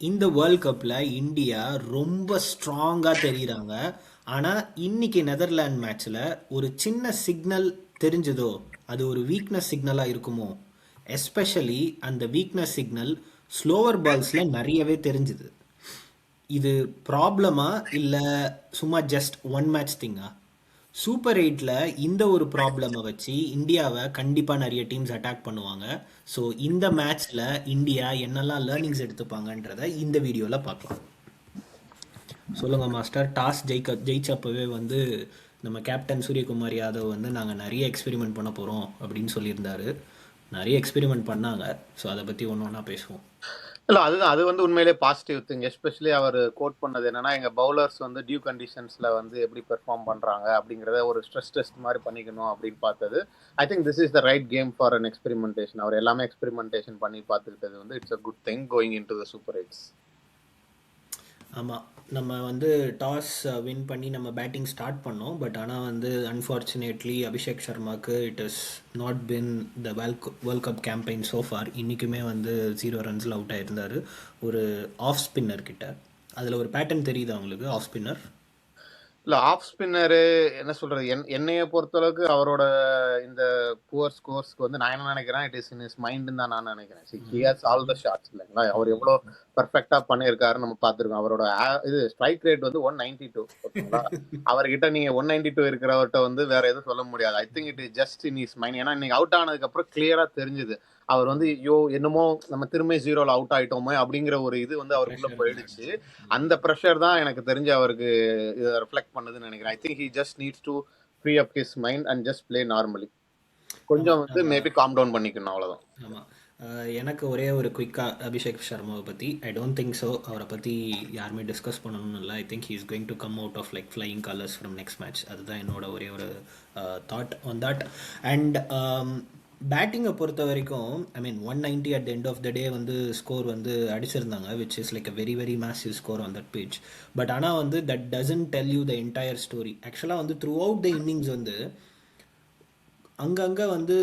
இந்த வேர்ல்ட் கப்பில் இந்தியா ரொம்ப ஸ்ட்ராங்காக தெரியுறாங்க. ஆனால் இன்னைக்கு நெதர்லாண்ட் மேட்ச்சில் ஒரு சின்ன சிக்னல் தெரிஞ்சதோ அது ஒரு வீக்னஸ் சிக்னலாக இருக்குமோ. எஸ்பெஷலி அந்த வீக்னஸ் சிக்னல் ஸ்லோவர் பால்ஸில் நிறையவே தெரிஞ்சுது. இது ப்ராப்ளமா இல்லை சும்மா ஜஸ்ட் ஒன் மேட்ச் திங்கா? சூப்பர் எயிட்டில் இந்த ஒரு ப்ராப்ளமை வச்சு இந்தியாவை கண்டிப்பாக நிறைய டீம்ஸ் அட்டாக் பண்ணுவாங்க. ஸோ இந்த மேட்ச்சில் இந்தியா என்னெல்லாம் லேர்னிங்ஸ் எடுத்துப்பாங்கன்றதை இந்த வீடியோவில் பார்க்கலாம். சொல்லுங்கள் மாஸ்டர். டாஸ் ஜெயிச்சப்பவே வந்து நம்ம கேப்டன் சூரியகுமார் யாதவ் வந்து நாங்கள் நிறைய எக்ஸ்பெரிமெண்ட் பண்ண போகிறோம் அப்படின்னு சொல்லியிருந்தாரு. நிறைய எக்ஸ்பெரிமெண்ட் பண்ணாங்க. ஸோ அதை பற்றி ஒன்று ஒன்றா பேசுவோம். இல்லை, அதுதான் அது வந்து உண்மையிலே பாசிட்டிவ் திங். எஸ்பெஷலி அவர் கோட் பண்ணது என்னன்னா, எங்கள் பவுலர்ஸ் வந்து டியூ கண்டிஷன்ஸில் வந்து எப்படி பெர்ஃபார்ம் பண்ணுறாங்க அப்படிங்கிறத ஒரு ஸ்ட்ரெஸ் டெஸ்ட் மாதிரி பண்ணிக்கணும் அப்படின்னு பார்த்தது. I think this is the right game for an experimentation. அவர் எல்லாமே எக்ஸ்பெரிமெண்டேஷன் பண்ணி பார்த்துக்கிட்டது வந்து it's a good thing going in to the super eights. ஆமாம், நம்ம வந்து டாஸ் வின் பண்ணி நம்ம பேட்டிங் ஸ்டார்ட் பண்ணோம். பட் ஆனால் வந்து அன்ஃபார்ச்சுனேட்லி அபிஷேக் சர்மாவுக்கு it is not been the world cup campaign so far. இன்றைக்குமே வந்து 0 ரன்ஸில் அவுட் ஆகிருந்தார் ஒரு ஆஃப் ஸ்பின்னர் கிட்ட. அதில் ஒரு பேட்டர்ன் தெரியுது அவங்களுக்கு. ஆஃப் ஸ்பின்னர் இல்லை, ஆஃப் ஸ்பின்னரு என்ன சொல்கிறது, என்னையை பொறுத்தளவுக்கு அவரோட இந்த புவர் ஸ்கோர்ஸ்க்கு வந்து நான் என்ன நினைக்கிறேன், இட் இஸ் இன் இஸ் மைண்டுன்னு தான் நான் நினைக்கிறேன். He has all the shots இல்லைங்களா. அவர் எவ்வளோ பர்ஃபெக்டாக பண்ணியிருக்காருன்னு நம்ம பார்த்துருக்கோம். அவரோட இது ஸ்ட்ரைக் ரேட் வந்து 192. ஓகேங்களா. அவர்கிட்ட நீங்கள் 192 இருக்கிறவர்கிட்ட வந்து வேற எதுவும் சொல்ல முடியாது. I think it is just in is mind. ஏன்னா இன்னைக்கு அவுட் ஆனதுக்கப்புறம் கிளியராக தெரிஞ்சுது அவர் வந்து ஐயோ என்னமோ நம்ம திரும்ப 0ல அவுட் ஆயிட்டோமே அப்படிங்கிற ஒரு இது வந்து அவருக்குள்ள போயிடுச்சு. அந்த ப்ரெஷர் தான் எனக்கு தெரிஞ்சு அவருக்கு இதை ரிஃப்ளெக்ட் பண்ணுதுன்னு நினைக்கிறேன். ஐ think he just needs to free up his mind and just play normally. கொஞ்சம் வந்து மேபி காம் டவுன் பண்ணிக்கணும், அவ்வளோதான். ஆமாம். எனக்கு ஒரே ஒரு குயிக்காக அபிஷேக் சர்மாவை பற்றி ஐ டோன்ட் திங்க் ஸோ அவரை பற்றி யாருமே டிஸ்கஸ் பண்ணணும்னு இல்லை. I think he is going to come out of like flying colours from next match. அதுதான் என்னோட ஒரே ஒரு தாட் ஆன் தட். அண்ட் பேட்டிங்கை பொறுத்த வரைக்கும் I mean 190 at the end of the day வந்து ஸ்கோர் வந்து அடிச்சிருந்தாங்க, which is like a very very massive score on that page. But ஆனால் வந்து that doesn't tell you the entire story. ஆக்சுவலாக வந்து த்ரூ அவுட் த இன்னிங்ஸ் வந்து அங்கங்கே வந்து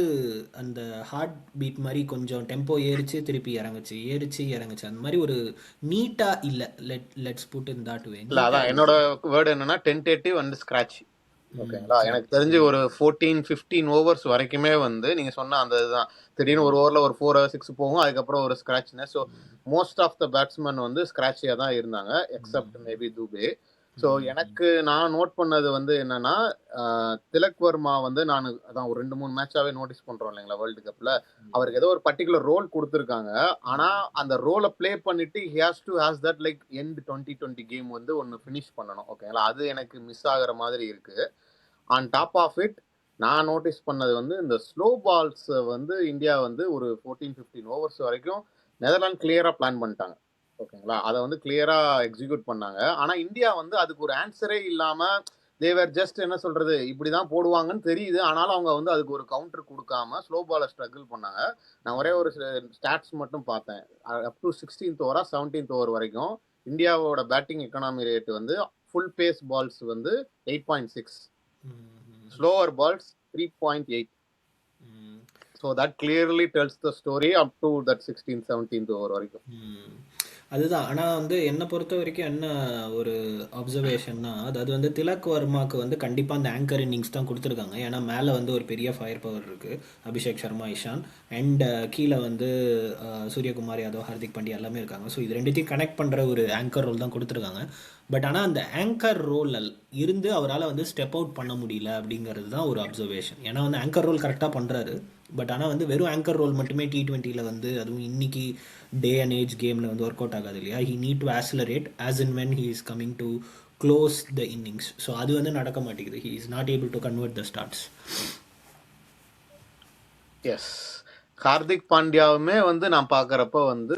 அந்த ஹார்ட் பீட் மாதிரி கொஞ்சம் டெம்போ ஏறிச்சு திருப்பி இறங்குச்சு, ஏறிச்சு இறங்குச்சு. அந்த மாதிரி ஒரு நீட்டாக இல்லை. Let's put in that way. இல்லை, அதான் என்னோட வேர்டு என்னன்னா டென்டேட்டிவ் அண்ட் ஸ்கிராட்ச். ஓகேங்களா. எனக்கு தெரிஞ்சு ஒரு 14-15 ஓவர்ஸ் வரைக்குமே வந்து நீங்க சொன்ன அந்த இதுதான். திடீர்னு ஒரு ஓவர்ல ஒரு 4-6 போகும், அதுக்கப்புறம் ஒரு scratchiness. So most of the batsmen வந்து ஸ்கிராட்சியா தான் இருந்தாங்க, எக்ஸப்ட் மேபி துபே. ஸோ எனக்கு நான் நோட் பண்ணது வந்து என்னன்னா, திலக் வர்மா வந்து நான் அதான் ஒரு 2-3 மேட்சாவே நோட்டீஸ் பண்றோம் இல்லைங்களா வேர்ல்டு கப்ல. அவருக்கு ஏதோ ஒரு பர்டிகுலர் ரோல் கொடுத்துருக்காங்க. ஆனா அந்த ரோலை பிளே பண்ணிட்டு he has to has that like end 2020 game வந்து ஒன்னு ஃபினிஷ் பண்ணணும். ஓகேங்களா. அது எனக்கு மிஸ் ஆகிற மாதிரி இருக்கு. ஆன் டாப் ஆஃப் இட் நான் நோட்டீஸ் பண்ணது வந்து இந்த ஸ்லோ பால்ஸ் வந்து இந்தியா வந்து ஒரு 14-15 ஓவர்ஸ் வரைக்கும் நெதர்லாந்து கிளியரா பிளான் பண்ணிட்டாங்க. ஓகேங்களா. அதை வந்து கிளியரா எக்ஸிக்யூட் பண்ணாங்க. ஆனா இந்தியா வந்து அதுக்கு ஒரு ஆன்சரே இல்லாம தேவர் ஜஸ்ட் என்ன சொல்றது, இப்படிதான் போடுவாங்கன்னு தெரியுது. ஆனாலும் அவங்க வந்து அதுக்கு ஒரு கவுண்டர் கொடுக்காம ஸ்லோ பாலை ஸ்ட்ரகிள் பண்ணாங்க. நான் ஒரே ஒரு ஸ்டாட்ஸ் மட்டும் பார்த்தேன். அப் டு 16th ஓவரா 17th ஓவர் வரைக்கும் இந்தியாவோட பேட்டிங் எக்கனாமி ரேட் வந்து ஃபுல் பேஸ் பால்ஸ் வந்து 8.6, slower balls 3.8. So that clearly tells the story up to that 16th 17th over வரைக்கும். அதுதான். ஆனால் வந்து என்னை பொறுத்த வரைக்கும் என்ன ஒரு அப்சர்வேஷன்னா, அதாவது வந்து திலக் வர்மாவுக்கு வந்து கண்டிப்பாக அந்த ஆங்கர் இன்னிங்ஸ் தான் கொடுத்துருக்காங்க. ஏன்னா மேலே வந்து ஒரு பெரிய ஃபயர் பவர் இருக்குது, அபிஷேக் சர்மா, இஷான். அண்ட் கீழே வந்து சூரியகுமார் யாதவ், ஹார்திக் பாண்டியா எல்லாமே இருக்காங்க. ஸோ இது ரெண்டுத்தையும் கனெக்ட் பண்ணுற ஒரு ஆங்கர் ரோல் தான் கொடுத்துருக்காங்க. பட் ஆனால் அந்த ஆங்கர் ரோல் இருந்து அவரால் வந்து ஸ்டெப் அவுட் பண்ண முடியல அப்படிங்கிறது தான் ஒரு அப்சர்வேஷன். ஏன்னா வந்து ஆங்கர் ரோல் கரெக்டாக பண்ணுறாரு. பட் ஆனால் வந்து வெறும் ஆங்கர் ரோல் மட்டுமே T20யில் வந்து, அதுவும் இன்னைக்கு டே அண்ட் ஏஜ் கேமில் வந்து ஒர்க் அவுட் ஆகாது இல்லையா. He need to accelerate as in when he is coming to close the innings. So அது வந்து நடக்க மாட்டேங்குது. He is not able to convert the starts. Yes, Hardik பாண்டியாவுமே வந்து நான் பார்க்குறப்ப வந்து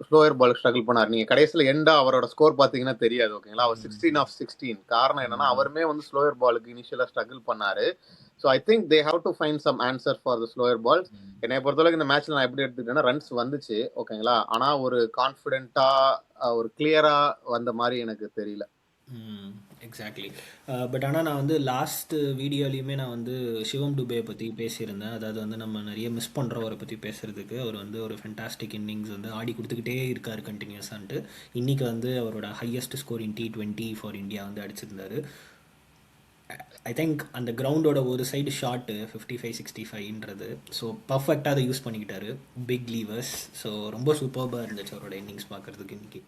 ஸ்லோயர் பால் ஸ்ட்ரகிள் பண்ணார். நீங்கள் கடைசியில் எண்டா அவரோட ஸ்கோர் பார்த்தீங்கன்னா தெரியாது. ஓகேங்களா. அவர் 16 of 16. காரணம் என்னன்னா அவருமே வந்து ஸ்லோயர் பாலுக்கு இனிஷியலாக ஸ்ட்ரகிள் பண்ணாரு. So I think they have to find some answer for the slower balls. என்னை பொறுத்தளவுக்கு இந்த மேட்ச்ல நான் எப்படி எடுத்துக்கிட்டேன்னா, ரன்ஸ் வந்துச்சு. ஓகேங்களா. ஆனால் ஒரு கான்ஃபிடென்ட்டா ஒரு கிளியரா வந்த மாதிரி எனக்கு தெரியல. எக்ஸாக்ட்லி. பட் ஆனால் நான் வந்து லாஸ்ட் வீடியோலையுமே நான் வந்து சிவம் டுபே பற்றி பேசியிருந்தேன். அதாவது வந்து நம்ம நிறைய மிஸ் பண்ணுறவரை பற்றி பேசுகிறதுக்கு அவர் வந்து ஒரு ஃபென்டாஸ்டிக் இன்னிங்ஸ் வந்து ஆடி கொடுத்துக்கிட்டே இருக்கார் கண்டினியூஸான்ட்டு. இன்றைக்கி வந்து அவரோட highest score in T20 for India வந்து அடிச்சிருந்தாரு. ஐ திங்க் அந்த கிரவுண்டோட ஒரு சைடு ஷாட்டு 55-65ன்றது. ஸோ பர்ஃபெக்டாக அதை யூஸ் பண்ணிக்கிட்டாரு. Big levers. ஸோ ரொம்ப சூப்பர்பாக இருந்துச்சு அவரோட இன்னிங்ஸ் பார்க்குறதுக்கு இன்றைக்கி.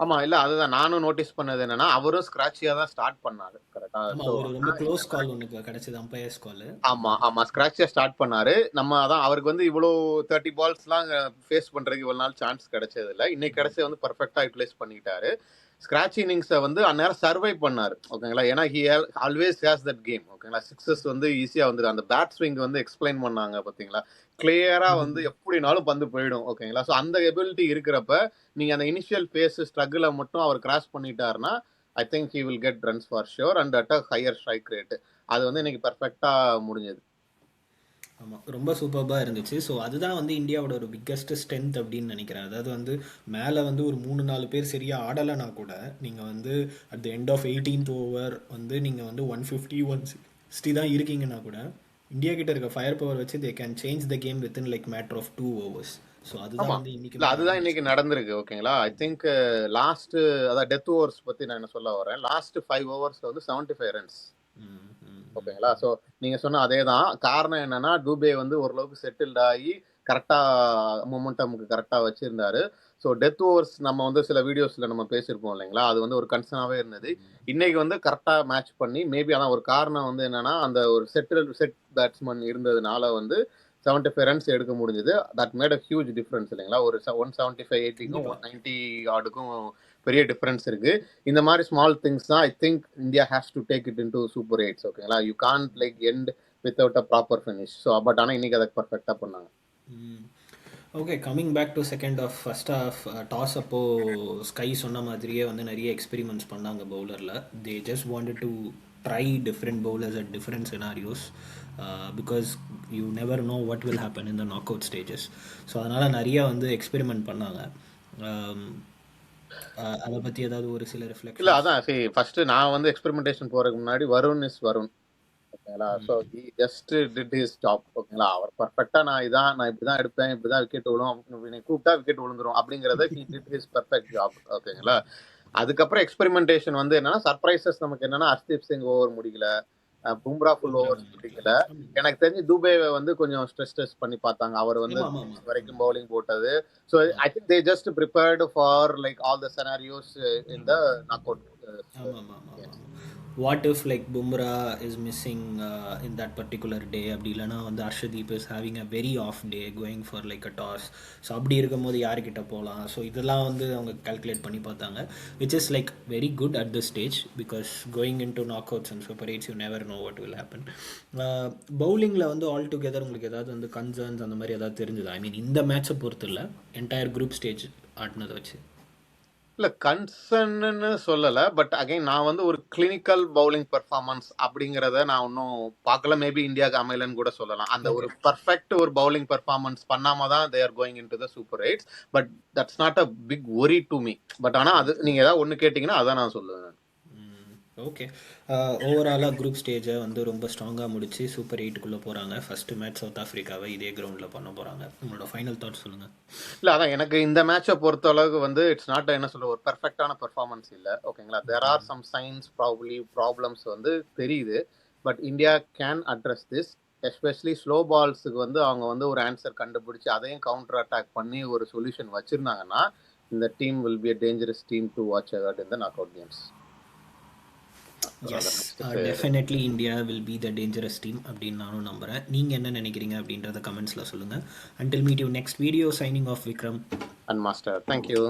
ஆமா இல்ல அதுதான் நானும் நோட்டீஸ் பண்ணது என்னன்னா அவரும் ஸ்கிராட்சியா தான் ஸ்டார்ட் பண்ணாரு கரெக்டா. ஆமாம், ஒரு ரொம்ப க்ளோஸ் கால் ஒன்று கிடச்சிது, அம்பையர்ஸ் கால். ஆமா ஆமா ஸ்கிராட்சியா ஸ்டார்ட் பண்ணாரு. நம்ம அதான் அவருக்கு வந்து இவ்வளோ 30 பால்ஸ்லாம் ஃபேஸ் பண்றதுக்கு இவ்வளவு நாள் சான்ஸ் கிடைச்சது இல்லை. இன்னைக்கு கிடைச்சது வந்து பர்ஃபெக்டா யூட்டிலைஸ் பண்ணிக்கிட்டாரு. ஸ்கிராட்ச் இன்னிங்ஸை வந்து அந்நேரம் சர்வை பண்ணாரு ஓகேங்களா. ஏன்னா he always has that game ஓகேங்களா. சிக்ஸஸ் வந்து ஈஸியா வந்து அந்த பேட் ஸ்விங் வந்து எக்ஸ்பிளைன் பண்ணாங்க பாத்தீங்களா. கிளியரா வந்து எப்படினாலும் பந்து போயிடும் ஓகேங்களா. ஸோ அந்த எபிலிட்டி இருக்கிறப்ப நீங்க அந்த இனிஷியல் பேஸ் ஸ்ட்ரகிளை மட்டும் அவர் கிராஸ் பண்ணிட்டாருன்னா I think he will get runs for sure and at a higher strike rate. அது வந்து இன்னைக்கு பர்ஃபெக்டா முடிஞ்சது. ஆமாம், ரொம்ப சூப்பர்பாக இருந்துச்சு. ஸோ அதுதான் வந்து இந்தியாவோட ஒரு பிக்கஸ்ட் ஸ்ட்ரென்த் அப்படின்னு நினைக்கிறேன். அதாவது வந்து மேலே வந்து ஒரு 3-4 பேர் சரியாக ஆடலைனா கூட நீங்கள் வந்து at the end of 18th over வந்து நீங்கள் வந்து 150-160 தான் இருக்கீங்கன்னா கூட இந்தியா கிட்ட இருக்க ஃபயர் பவர் வச்சு they can change the game within like matter of 2 overs. So அதுதான் வந்து இன்னைக்கு இல்ல அதுதான் இன்னைக்கு நடந்திருக்கு ஓகேங்களா. ஐ திங்க் லாஸ்ட் அதான் டெத் ஓவர்ஸ் பத்தி நான் என்ன சொல்ல வரேன். லாஸ்ட் 5 ஓவர்ஸ்ல வந்து 75 ரன்ஸ் ஓகேங்களா. ஸோ நீங்க சொன்ன அதே தான். காரணம் என்னன்னா டூபே வந்து ஓரளவுக்கு செட்டில்ட் ஆகி கரெக்டா மொமெண்டமுக்கு கரெக்டா வச்சிருந்தாரு. ஸோ டெத் ஓவர்ஸ் நம்ம வந்து சில வீடியோஸ்ல நம்ம பேசியிருப்போம் இல்லைங்களா. அது வந்து ஒரு கன்சர்னாவே இருந்தது. இன்னைக்கு வந்து கரெக்டா மேட்ச் பண்ணி மேபி அதான் ஒரு காரணம் வந்து என்னன்னா அந்த ஒரு செட் பேட்ஸ்மேன் இருந்ததுனால வந்து 75 ரன்ஸ் எடுக்க முடிஞ்சது. That made a huge difference இல்லைங்களா. ஒரு 175-80க்கும் 190 ஆடுக்கும் பெரிய டிஃபரன்ஸ் இருக்கு. இந்த மாதிரி ஸ்மால் திங்ஸ் தான் I think India has to take it into super 8 ஓகேங்களா. You can't like end without a proper finish. So but ஆனால் இன்னைக்கு அதை பர்ஃபெக்டா பண்ணாங்க. Okay, coming back to second half. First half toss அப்போ ஸ்கை சொன்ன மாதிரியே வந்து நிறைய எக்ஸ்பெரிமெண்ட்ஸ் பண்ணாங்க பவுலரில். They just wanted to try different bowlers at different scenarios because you never know what will happen in the knock out stages. So அதனால் நிறையா வந்து எக்ஸ்பெரிமெண்ட் பண்ணாங்க. அதை பற்றி ஏதாவது ஒரு சில ரிஃப்ளெக்ஷன்? இல்லை அதான் சரி ஃபர்ஸ்ட் நான் வந்து எக்ஸ்பெரிமெண்டேஷன் போகிறதுக்கு முன்னாடி வருண் ஓகேங்களா. So he just did his job ஓகேங்களா. அவர் பர்ஃபெக்டா நான் இப்படி தான் எடுப்பேன், இப்படி தான் விக்கெட் விழும், கூப்பிட்டா விக்கெட் விழுந்துரும் அப்படிங்கிறத he did his perfect job ஓகேங்களா. அதுக்கப்புறம் எக்ஸ்பெரிமெண்டேஷன் வந்து என்னன்னா சர்ப்ரைசஸ் நமக்கு என்னன்னா ஹர்ஷ்தீப் சிங் ஓவர் முடிக்கல, பும்ரா ஃபுல் ஓவர் முடிக்கல. எனக்கு தெரிஞ்சு துபேவை வந்து கொஞ்சம் ஸ்ட்ரெஸ் பண்ணி பார்த்தாங்க. அவர் வந்து வரைக்கும் பவுலிங் போட்டது. So I think they just prepared for like all the scenarios in the knock out. What if like Bumrah is missing in that particular day, அப்படி இல்லைனா வந்து Harshdeep is having a very off day going for like a toss. So அப்படி இருக்கும்போது யார்கிட்ட போகலாம். So இதெல்லாம் வந்து அவங்க கால்குலேட் பண்ணி பார்த்தாங்க, which is like very good at this stage because going in to knock outs and super eights you never know what will happen. பவுலிங்கில் வந்து ஆல் டுகெதர் உங்களுக்கு ஏதாவது வந்து கன்சர்ன்ஸ் அந்த மாதிரி ஏதாவது தெரிஞ்சுதா? ஐ மீன் இந்த மேட்சை பொறுத்து இல்லை, என்டையர் குரூப் ஸ்டேஜ் ஆடினதை வச்சு. இல்ல கன்சர்ன்னு சொல்லல. பட் அகைன் நான் வந்து ஒரு கிளினிக்கல் பவுலிங் பெர்ஃபார்மன்ஸ் அப்படிங்கறத நான் இன்னும் பார்க்கல. மேபி இந்தியாவுக்கு அமையலன்னு கூட சொல்லலாம். அந்த ஒரு பர்ஃபெக்ட் ஒரு பவுலிங் பெர்ஃபார்மன்ஸ் பண்ணாம தான் they are going into the super eights. But that's not a big worry to me. But ஆனா அது நீங்க ஏதாவது ஒன்னு கேட்டீங்கன்னா அதான் நான் சொல்லுவேன். ஓகே, ஓவராலாக குரூப் ஸ்டேஜை வந்து ரொம்ப ஸ்ட்ராங்காக முடிச்சு சூப்பர் எயிட்டுக்குள்ளே போகிறாங்க. ஃபஸ்ட்டு மேட்ச் சவுத் ஆஃப்ரிக்காவை இதே கிரவுண்டில் பண்ண போகிறாங்க. உங்களோட ஃபைனல் தாட் சொல்லுங்கள். இல்லை அதான் எனக்கு இந்த மேட்சை பொறுத்த அளவுக்கு வந்து இட்ஸ் நாட் என்ன சொல்ல ஒரு பெர்ஃபெக்டான பெர்ஃபார்மன்ஸ் இல்லை ஓகேங்களா. There are some signs problems வந்து தெரியுது. But India can address this. Especially slow பால்ஸுக்கு வந்து அவங்க வந்து ஒரு ஆன்சர் கண்டுபிடிச்சி அதையும் கவுண்டர் அட்டாக் பண்ணி ஒரு சொல்யூஷன் வச்சுருந்தாங்கன்னா இந்த team will be a dangerous team to watch out in the knock out games. Yes, definitely India will be the dangerous team அப்படின்னு நானும் நம்புகிறேன். நீங்கள் என்ன நினைக்கிறீங்க அப்படின்றத கமெண்ட்ஸில் சொல்லுங்கள். Until meet you next video. Signing off Vikram and master. Thank you.